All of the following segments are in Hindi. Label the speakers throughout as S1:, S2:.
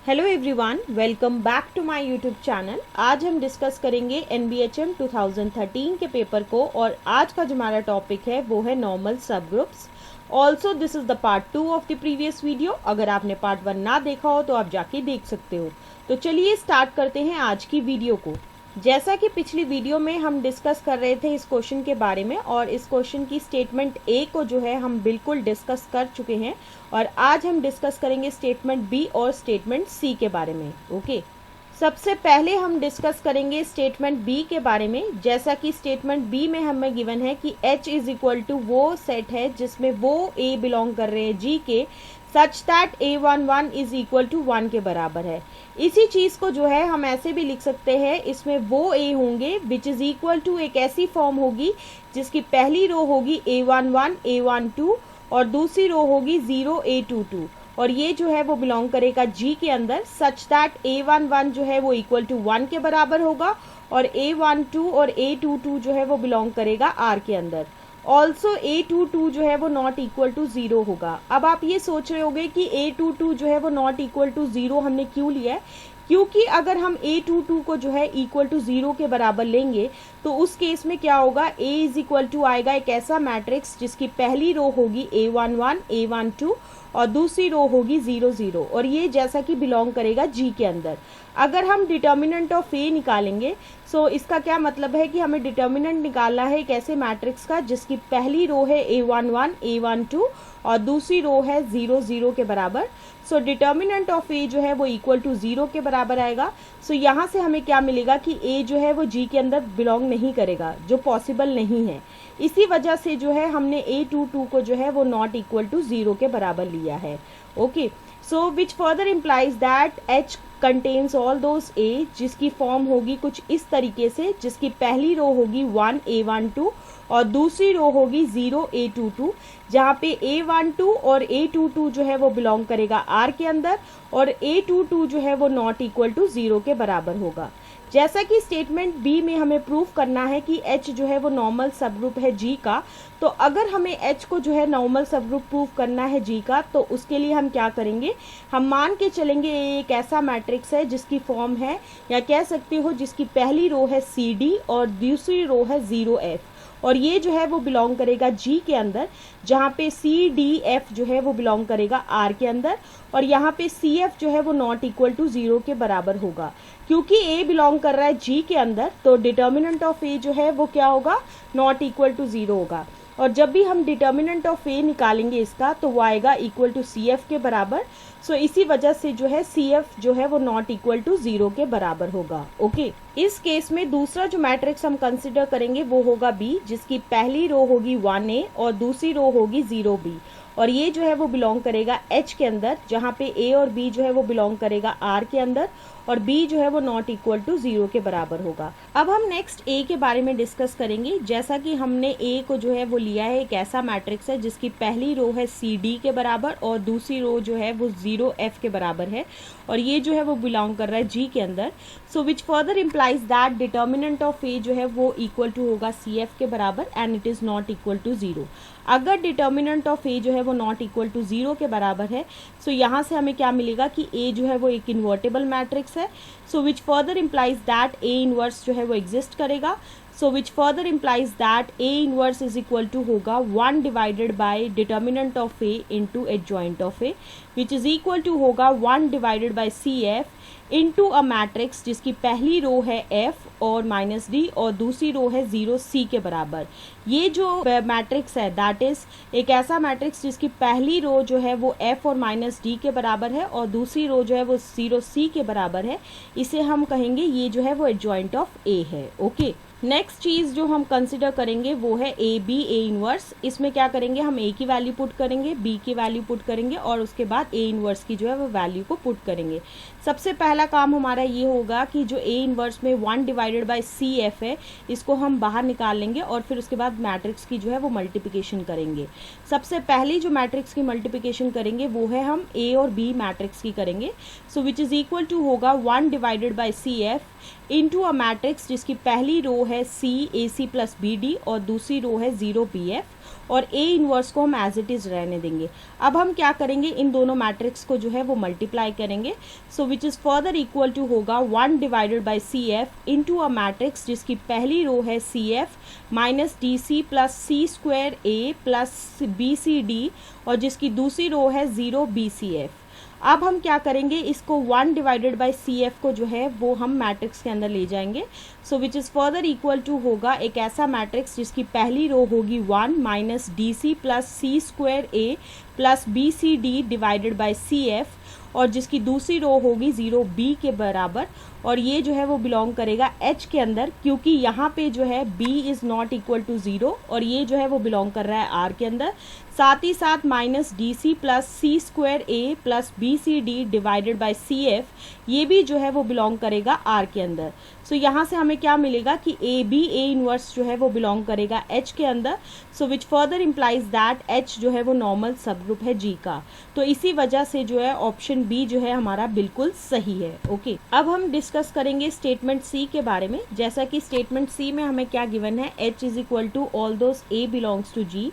S1: Hello everyone, welcome back to my YouTube channel. आज हम डिस्कस करेंगे NBHM 2013 के पेपर को और आज का जो हमारा टॉपिक है वो है नॉर्मल सब groups. Also this is the part 2 of the previous video. अगर आपने पार्ट 1 ना देखा हो तो आप जाके देख सकते हो। तो चलिए स्टार्ट करते हैं आज की वीडियो को। जैसा कि पिछली वीडियो में हम डिस्कस कर रहे थे इस क्वेश्चन के बारे में और इस क्वेश्चन की स्टेटमेंट ए को जो है हम बिल्कुल डिस्कस कर चुके हैं और आज हम डिस्कस करेंगे स्टेटमेंट बी और स्टेटमेंट सी के बारे में। ओके, सबसे पहले हम डिस्कस करेंगे स्टेटमेंट बी के बारे में। जैसा कि स्टेटमेंट बी में हमें गिवन है कि H इज इक्वल टू वो सेट है जिसमें वो A बिलोंग कर रहे हैं G के, such that A11 is equal to 1 के बराबर है। इसी चीज को जो है हम ऐसे भी लिख सकते हैं, इसमें वो A होंगे विच इज इक्वल टू एक ऐसी फॉर्म होगी जिसकी पहली रो होगी A11 A12 और दूसरी रो होगी 0 A22 और ये जो है वो बिलोंग करेगा G के अंदर, सच दैट A11 जो है वो इक्वल टू 1 के बराबर होगा और A12 और A22 जो है वो बिलोंग करेगा R के अंदर। ऑल्सो A22 जो है वो नॉट इक्वल टू 0 होगा। अब आप ये सोच रहे होंगे कि A22 जो है वो नॉट इक्वल टू 0 हमने क्यों लिया है, क्योंकि अगर हम A22 को जो है इक्वल टू 0 के बराबर लेंगे तो उस केस में क्या होगा, A इज इक्वल टू आएगा एक ऐसा मैट्रिक्स जिसकी पहली रो होगी A11 A12 और दूसरी रो होगी 0 0 और ये जैसा कि बिलोंग करेगा G के अंदर। अगर हम डिटर्मिनेंट ऑफ A निकालेंगे सो इसका क्या मतलब है कि हमें डिटर्मिनेंट निकालना है एक ऐसे मैट्रिक्स का जिसकी पहली रो है A11 A12 और दूसरी रो है 0 0 के बराबर। सो डिटर्मिनेंट ऑफ A जो है वो इक्वल टू 0 के बराबर आएगा। सो यहाँ से हमें क्या मिलेगा कि A जो है वो G के अंदर बिलोंग नहीं करेगा, जो पॉसिबल नहीं है। इसी वजह से जो है हमने A22 को जो है वो नॉट इक्वल टू 0 के बराबर लिया है। Okay, so which further implies that H contains all those A, जिसकी फॉर्म होगी कुछ इस तरीके से, जिसकी पहली रो होगी 1 A12 और दूसरी रो होगी 0 A22, जहाँ पे A12 और A22 जो है वो बिलोंग करेगा R के अंदर और A22 जो है वो नॉट इक्वल टू 0 के बराबर होगा। जैसा कि स्टेटमेंट बी में हमें प्रूव करना है कि H जो है वो नॉर्मल सब ग्रुप है G का, तो अगर हमें H को जो है नॉर्मल सब ग्रुप प्रूव करना है G का तो उसके लिए हम क्या करेंगे, हम मान के चलेंगे एक ऐसा मैट्रिक्स है जिसकी फॉर्म है, या कह सकते हो जिसकी पहली रो है CD और दूसरी रो है 0F और ये जो है वो बिलोंग करेगा G के अंदर, जहाँ पे CDF जो है वो बिलोंग करेगा R के अंदर और यहाँ पे CF जो है वो नॉट इक्वल टू 0 के बराबर होगा। क्योंकि A बिलोंग कर रहा है G के अंदर तो डिटर्मिनेंट ऑफ A जो है वो क्या होगा, नॉट इक्वल टू 0 होगा। और जब भी हम डिटर्मिनेंट ऑफ A निकालेंगे इसका तो वो आएगा इक्वल टू CF के बराबर। सो इसी वजह से जो है CF जो है वो नॉट इक्वल टू 0 के बराबर होगा। ओके, इस केस में दूसरा जो मैट्रिक्स हम कंसिडर करेंगे वो होगा B, जिसकी पहली रो होगी 1A और दूसरी रो होगी 0B और ये जो है वो बिलोंग करेगा H के अंदर, जहाँ पे A और B जो है वो बिलोंग करेगा R के अंदर और B जो है वो नॉट इक्वल टू 0 के बराबर होगा। अब हम नेक्स्ट A के बारे में डिस्कस करेंगे। जैसा कि हमने A को जो है वो लिया है एक ऐसा मैट्रिक्स है जिसकी पहली रो है CD के बराबर और दूसरी रो जो है वो 0F के बराबर है और ये जो है वो बिलोंग कर रहा है G के अंदर। So which further implies that determinant of A जो है वो इक्वल टू होगा CF के बराबर and it is not equal to 0। अगर डिटर्मिनेंट ऑफ A जो है वो नॉट इक्वल टू 0 के बराबर है सो यहाँ से हमें क्या मिलेगा कि A जो है वो एक इन्वर्टेबल मैट्रिक्स है। So which further implies that A inverse जो है वो एग्जिस्ट करेगा। So which further implies that A inverse is equal to होगा 1 divided by determinant of A into adjoint of A, which is equal to होगा 1 divided by CF into a matrix जिसकी पहली रो है F और -D और दूसरी रो है 0C के बराबर। ये जो मैट्रिक्स है दैट इज एक ऐसा मैट्रिक्स जिसकी पहली रो जो है वो F और -D के बराबर है और दूसरी रो जो है वो 0C के बराबर है। इसे हम कहेंगे ये जो है वो एडजॉइंट ऑफ A है। ओके, नेक्स्ट चीज जो हम कंसिडर करेंगे वो है A इनवर्स। इसमें क्या करेंगे, हम A की वैल्यू पुट करेंगे, B की वैल्यू पुट करेंगे और उसके बाद A इनवर्स की जो है वो वैल्यू को पुट करेंगे। सबसे पहला काम हमारा ये होगा कि जो A इनवर्स में 1 डिवाइडेड बाय CF है इसको हम बाहर निकाल लेंगे और फिर उसके बाद मैट्रिक्स की जो है वो मल्टीप्लिकेशन करेंगे। सबसे पहली जो मैट्रिक्स की मल्टीप्लिकेशन करेंगे वो है हम A और B मैट्रिक्स की करेंगे। So which is equal to होगा 1 divided by CF into a matrix जिसकी पहली रो है C AC प्लस BD और दूसरी रो है 0BF और A इनवर्स को हम एज इट इज़ रहने देंगे। अब हम क्या करेंगे, इन दोनों मैट्रिक्स को जो है वो मल्टीप्लाई करेंगे। So which is further equal to होगा 1 divided by CF into a matrix जिसकी पहली रो है CF minus DC plus C² A plus BCD और जिसकी दूसरी रो है 0 BCF। अब हम क्या करेंगे, इसको 1 डिवाइडेड बाई CF को जो है वो हम मैट्रिक्स के अंदर ले जाएंगे। So which is further equal to होगा एक ऐसा मैट्रिक्स जिसकी पहली रो होगी 1 minus DC plus C² A plus BCD divided by CF और जिसकी दूसरी रो होगी 0 B के बराबर, और ये जो है वो बिलोंग करेगा H के अंदर, क्योंकि यहाँ पे जो है B is not equal to 0 और ये जो है वो बिलोंग कर रहा है R के अंदर। साथ ही साथ minus DC plus C² A plus BCD divided by CF ये भी जो है वो बिलोंग करेगा R के अंदर। सो यहाँ से हमें क्या मिलेगा कि A इनवर्स जो है वो बिलोंग करेगा H के अंदर। So which further implies that H जो है वो नॉर्मल सब ग्रुप है G का। तो इसी वजह से जो है ऑप्शन B जो है हमारा बिल्कुल सही है। ओके, अब हम डिस्कस करेंगे स्टेटमेंट C के बारे में। जैसा कि स्टेटमेंट C में हमें क्या गिवन है, H is equal to all those A belongs to G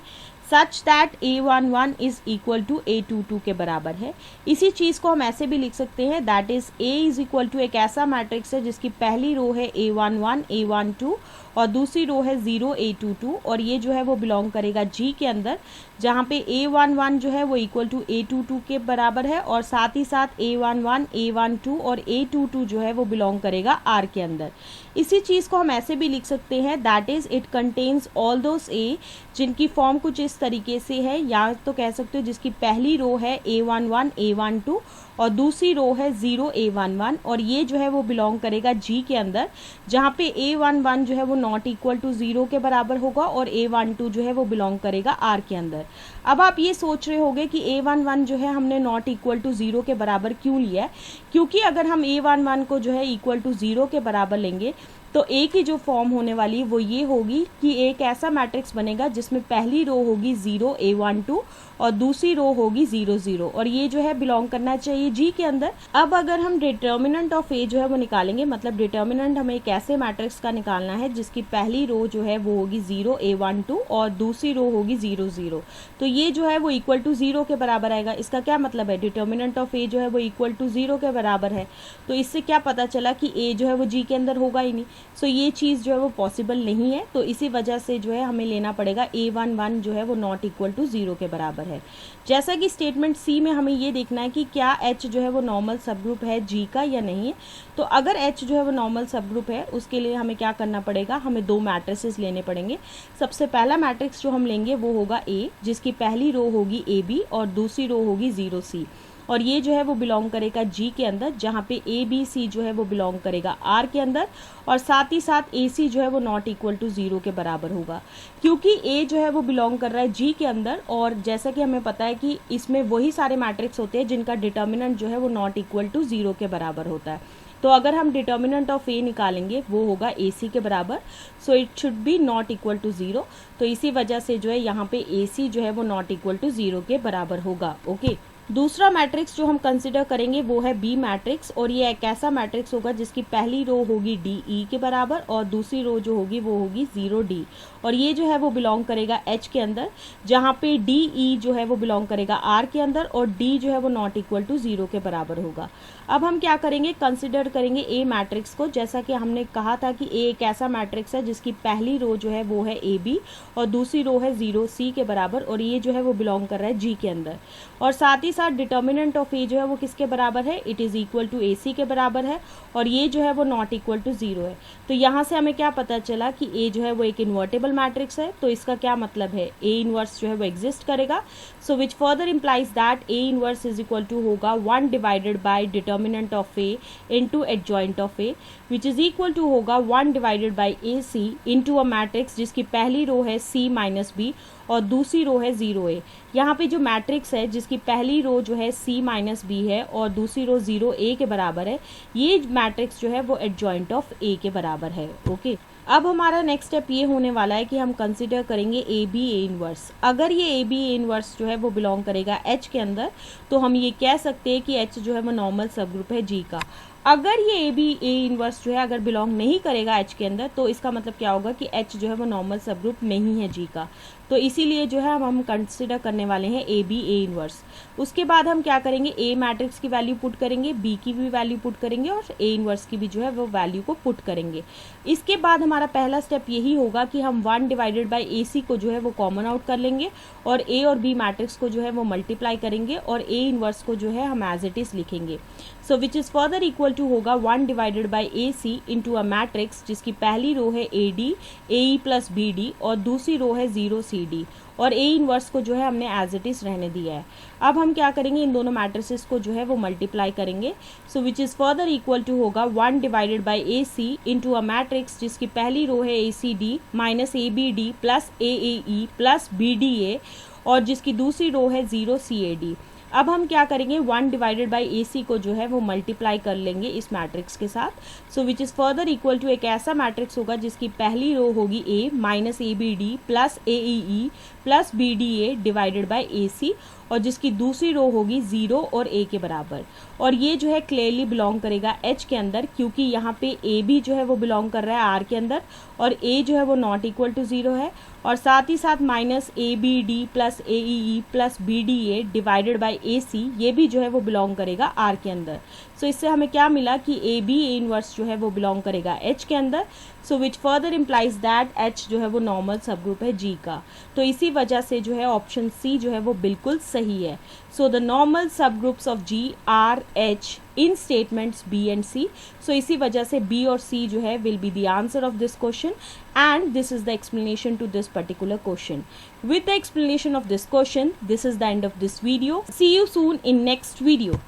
S1: such that A11 is equal to A22 के बराबर है। इसी चीज़ को हम ऐसे भी लिख सकते हैं, that is A is equal to एक ऐसा मैट्रिक्स है जिसकी पहली रो है A11 A12 और दूसरी रो है 0 A22 और ये जो है वो बिलोंग करेगा G के अंदर, जहाँ पे A11 जो है वो इक्वल टू A22 के बराबर है और साथ ही साथ A11 A12 और A22 जो है वो बिलोंग करेगा R के अंदर। इसी चीज़ को हम ऐसे भी लिख सकते हैं, that is it contains all those A जिनकी फॉर्म कुछ इस तरीके से है, या तो कह सकते हो जिसकी पहली रो है A11 A12 और दूसरी रो है 0 A11 और ये जो है वो बिलोंग करेगा G के अंदर, जहाँ पे A11 जो है वो नॉट इक्वल टू 0 के बराबर होगा और A12 जो है वो बिलोंग करेगा R के अंदर। अब आप ये सोच रहे होंगे कि A11 जो है हमने नॉट इक्वल टू 0 के बराबर क्यों लिया है, क्योंकि अगर हम A11 को जो है इक्वल टू 0 के बराबर लेंगे तो A की जो फॉर्म होने वाली है वो ये होगी कि एक ऐसा मैट्रिक्स बनेगा जिसमें पहली रो होगी 0 A12 और दूसरी रो होगी 0 0 और ये जो है बिलोंग करना चाहिए G के अंदर। अब अगर हम डिटर्मिनेंट ऑफ A जो है वो निकालेंगे, मतलब डिटर्मिनेंट हमें एक ऐसे मैट्रिक्स का निकालना है जिसकी पहली रो जो है वो होगी 0 A12 और दूसरी रो होगी 0 0, तो ये जो है वो इक्वल टू 0 के बराबर आएगा। इसका क्या मतलब है, डिटर्मिनेंट ऑफ A जो है वो इक्वल टू 0 के बराबर है, तो इससे क्या पता चला कि A जो है वो G के अंदर होगा ही नहीं। सो ये चीज़ जो है वो पॉसिबल नहीं है, तो इसी वजह से जो है हमें लेना पड़ेगा A11 जो है वो नॉट इक्वल टू 0 के बराबर है। जैसा कि स्टेटमेंट C में हमें ये देखना है कि क्या H जो है वो नॉर्मल सब ग्रुप है G का या नहीं है। तो अगर H जो है वो नॉर्मल सब ग्रुप है उसके लिए हमें क्या करना पड़ेगा, हमें दो मैट्रिसेस लेने पड़ेंगे। सबसे पहला मैट्रिक्स जो हम लेंगे वो होगा A जिसकी पहली रो होगी AB और दूसरी रो होगी 0 C और ये जो है वो बिलोंग करेगा G के अंदर, जहाँ पे ABC जो है वो बिलोंग करेगा R के अंदर और साथ ही साथ AC जो है वो नॉट इक्वल टू 0 के बराबर होगा, क्योंकि A जो है वो बिलोंग कर रहा है G के अंदर और जैसा कि हमें पता है कि इसमें वही सारे मैट्रिक्स होते हैं जिनका डिटर्मिनेंट जो है वो नॉट इक्वल टू 0 के बराबर होता है। तो अगर हम डिटर्मिनेंट ऑफ A निकालेंगे वो होगा AC के बराबर, so it should be not equal to 0। तो इसी वजह से जो है यहाँ पे AC जो है वो नॉट इक्वल टू 0 के बराबर होगा। ओके, दूसरा मैट्रिक्स जो हम कंसिडर करेंगे वो है B मैट्रिक्स और ये एक ऐसा मैट्रिक्स होगा जिसकी पहली रो होगी DE के बराबर और दूसरी रो जो होगी वो होगी 0D और ये जो है वो बिलोंग करेगा H के अंदर, जहाँ पे DE जो है वो बिलोंग करेगा R के अंदर और D जो है वो नॉट इक्वल टू 0 के बराबर होगा। अब हम क्या करेंगे, कंसिडर करेंगे A मैट्रिक्स को। जैसा कि हमने कहा था कि A एक ऐसा मैट्रिक्स है जिसकी पहली रो जो है वो है AB और दूसरी रो है 0 C के बराबर और ये जो है वो बिलोंग कर रहा है G के अंदर और साथ ही साथ डिटर्मिनेंट ऑफ A जो है वो किसके बराबर है, it is equal to AC के बराबर है और ये जो है वो नॉट इक्वल टू 0 है। तो यहाँ से हमें क्या पता चला कि A जो है वो एक इन्वर्टेबल मैट्रिक्स है, तो इसका क्या मतलब है, A इनवर्स जो है वो एग्जिस्ट करेगा। So which further implies that A inverse is equal to होगा 1 divided by determinant of A into adjoint of A which is equal to होगा 1 divided by AC into a matrix जिसकी पहली रो है C माइनस B और दूसरी रो है 0A। यहाँ पे जो मैट्रिक्स है जिसकी पहली रो जो है C माइनस B है और दूसरी रो 0A के बराबर है, ये मैट्रिक्स जो है वो एडजॉइंट ऑफ A के बराबर है। ओके, अब हमारा नेक्स्ट स्टेप ये होने वाला है कि हम कंसिडर करेंगे AB A इनवर्स। अगर ये AB A इनवर्स जो है वो बिलोंग करेगा H के अंदर, तो हम ये कह सकते हैं कि H जो है वो नॉर्मल सब ग्रुप है G का। अगर ये AB A इनवर्स जो है अगर बिलोंग नहीं करेगा H के अंदर, तो इसका मतलब क्या होगा कि H जो है वो नॉर्मल सब ग्रुप नहीं है G का। तो इसीलिए जो है हम कंसिडर करने वाले हैं ए बी ए इनवर्स। उसके बाद हम क्या करेंगे, ए मैट्रिक्स की वैल्यू पुट करेंगे, बी की भी वैल्यू पुट करेंगे और ए इनवर्स की भी जो है वो वैल्यू को पुट करेंगे। इसके बाद हमारा पहला स्टेप यही होगा कि हम 1 डिवाइडेड बाई ए सी को जो है वो कॉमन आउट कर लेंगे और ए और बी मैट्रिक्स को जो है वो मल्टीप्लाई करेंगे और ए इनवर्स को जो है हम एज इट इज लिखेंगे। So which is further equal to होगा 1 divided by A C into a matrix जिसकी पहली रो है A D A E plus B D और दूसरी रो है 0 सी डी और ए इनवर्स को जो है हमने एज इट इज रहने दिया है। अब हम क्या करेंगे, इन दोनों मैट्रिसेस को जो है वो मल्टीप्लाई करेंगे। So which is further equal to होगा 1 divided by A C into a matrix जिसकी पहली रो है A C D minus A B D plus A E plus B D A और जिसकी दूसरी रो है 0 सी ए डी। अब हम क्या करेंगे, 1 डिवाइडेड बाई ए सी को जो है वो मल्टीप्लाई कर लेंगे इस मैट्रिक्स के साथ। So which is further equal to एक ऐसा मैट्रिक्स होगा जिसकी पहली रो होगी A minus A B D plus A E plus B D A divided by A C और जिसकी दूसरी रो होगी 0 और ए के बराबर। और ये जो है क्लियरली बिलोंग करेगा एच के अंदर क्योंकि यहाँ पे ए भी जो है वो बिलोंग कर रहा है आर के अंदर और ए जो है वो नॉट इक्वल टू 0 है और साथ ही साथ minus A B D plus A E plus B D A divided by A C ये भी जो है वो बिलोंग करेगा आर के अंदर। सो इससे हमें क्या मिला कि ए बी ए इनवर्स जो है वो बिलोंग करेगा एच के अंदर। So which further implies that H जो है वो नॉर्मल सब ग्रुप है जी का। तो इसी वजह से जो है ऑप्शन सी जो है वो बिल्कुल सही है। So the normal subgroups of G are H in statements B and C. So इसी वजह से बी और सी जो है will be the answer of this question and this is the explanation to this particular question. With the explanation of this question, this is the end of this video. See you soon in next video.